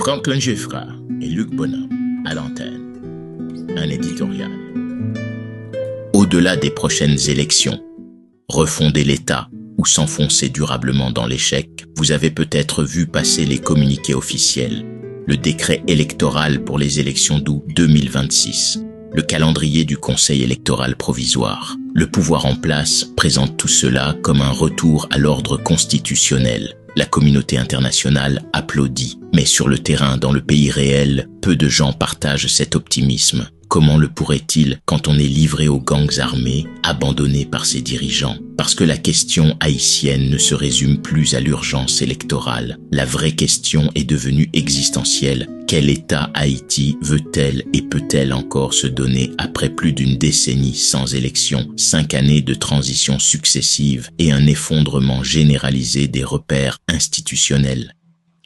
Franklin Geffra et Luc Bonhomme à l'antenne. Un éditorial. Au-delà des prochaines élections, refonder l'État ou s'enfoncer durablement dans l'échec, vous avez peut-être vu passer les communiqués officiels, le décret électoral pour les élections d'août 2026, le calendrier du Conseil électoral provisoire. Le pouvoir en place présente tout cela comme un retour à l'ordre constitutionnel. La communauté internationale applaudit, mais sur le terrain, dans le pays réel, peu de gens partagent cet optimisme. Comment le pourrait-il quand on est livré aux gangs armés, abandonné par ses dirigeants? Parce que la question haïtienne ne se résume plus à l'urgence électorale. La vraie question est devenue existentielle. Quel État Haïti veut-elle et peut-elle encore se donner après plus d'une décennie sans élection, 5 années de transition successives et un effondrement généralisé des repères institutionnels?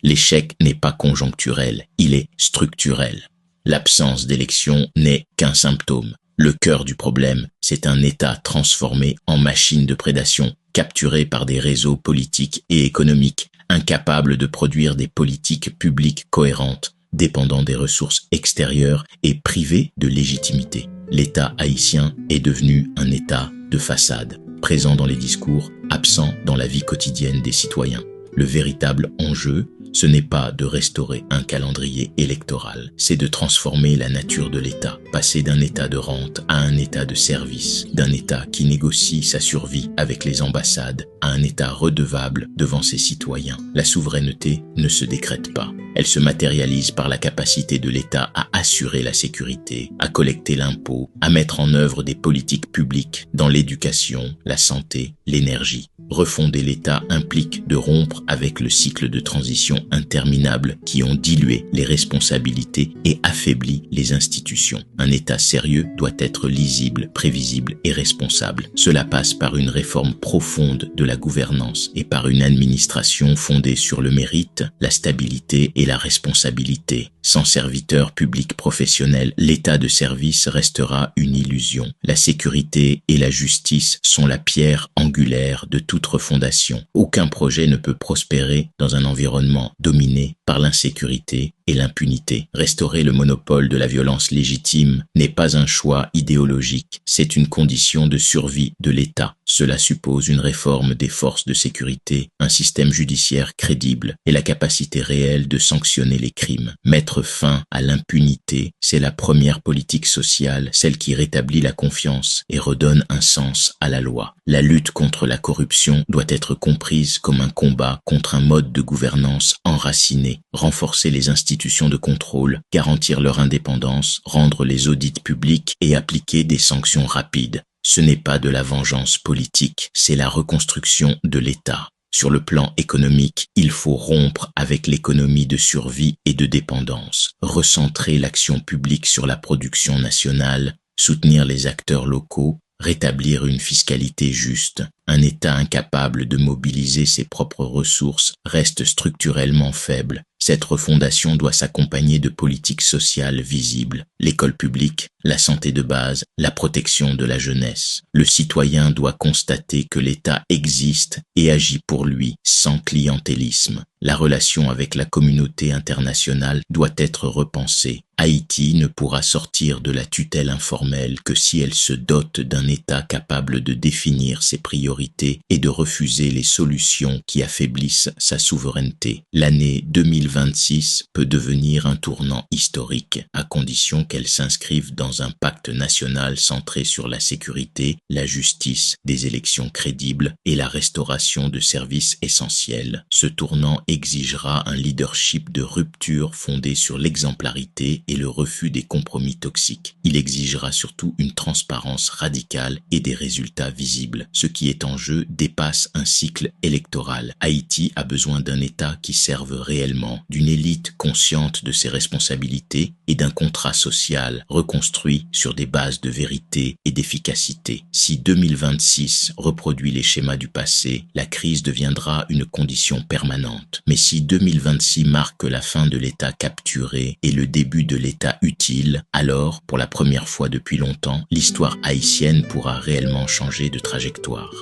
L'échec n'est pas conjoncturel, il est structurel. L'absence d'élection n'est qu'un symptôme. Le cœur du problème, c'est un État transformé en machine de prédation, capturé par des réseaux politiques et économiques, incapable de produire des politiques publiques cohérentes, dépendant des ressources extérieures et privé de légitimité. L'État haïtien est devenu un État de façade, présent dans les discours, absent dans la vie quotidienne des citoyens. Le véritable enjeu, ce n'est pas de restaurer un calendrier électoral, c'est de transformer la nature de l'État, passer d'un État de rente à un État de service, d'un État qui négocie sa survie avec les ambassades à un État redevable devant ses citoyens. La souveraineté ne se décrète pas. Elle se matérialise par la capacité de l'État à assurer la sécurité, à collecter l'impôt, à mettre en œuvre des politiques publiques dans l'éducation, la santé, l'énergie. Refonder l'État implique de rompre avec le cycle de transition interminable qui ont dilué les responsabilités et affaibli les institutions. Un État sérieux doit être lisible, prévisible et responsable. Cela passe par une réforme profonde de la gouvernance et par une administration fondée sur le mérite, la stabilité et la responsabilité. Sans serviteurs publics professionnels, l'état de service restera une illusion. La sécurité et la justice sont la pierre angulaire de toute refondation. Aucun projet ne peut prospérer dans un environnement dominé par l'insécurité et l'impunité. Restaurer le monopole de la violence légitime n'est pas un choix idéologique, c'est une condition de survie de l'État. Cela suppose une réforme des forces de sécurité, un système judiciaire crédible et la capacité réelle de sanctionner les crimes. Mettre fin à l'impunité, c'est la première politique sociale, celle qui rétablit la confiance et redonne un sens à la loi. La lutte contre la corruption doit être comprise comme un combat contre un mode de gouvernance enraciné. Renforcer les institutions de contrôle, garantir leur indépendance, rendre les audits publics et appliquer des sanctions rapides. Ce n'est pas de la vengeance politique, c'est la reconstruction de l'État. Sur le plan économique, il faut rompre avec l'économie de survie et de dépendance, recentrer l'action publique sur la production nationale, soutenir les acteurs locaux, rétablir une fiscalité juste. Un État incapable de mobiliser ses propres ressources reste structurellement faible. Cette refondation doit s'accompagner de politiques sociales visibles. L'école publique, la santé de base, la protection de la jeunesse. Le citoyen doit constater que l'État existe et agit pour lui, sans clientélisme. La relation avec la communauté internationale doit être repensée. Haïti ne pourra sortir de la tutelle informelle que si elle se dote d'un État capable de définir ses priorités et de refuser les solutions qui affaiblissent sa souveraineté. L'année 2026 peut devenir un tournant historique, à condition qu'elle s'inscrive dans un pacte national centré sur la sécurité, la justice, des élections crédibles et la restauration de services essentiels. Ce tournant exigera un leadership de rupture fondé sur l'exemplarité et le refus des compromis toxiques. Il exigera surtout une transparence radicale et des résultats visibles. Ce qui est en jeu dépasse un cycle électoral. Haïti a besoin d'un État qui serve réellement, d'une élite consciente de ses responsabilités et d'un contrat social reconstruit sur des bases de vérité et d'efficacité. Si 2026 reproduit les schémas du passé, la crise deviendra une condition permanente. Mais si 2026 marque la fin de l'État capturé et le début de l'État utile, alors, pour la première fois depuis longtemps, l'histoire haïtienne pourra réellement changer de trajectoire.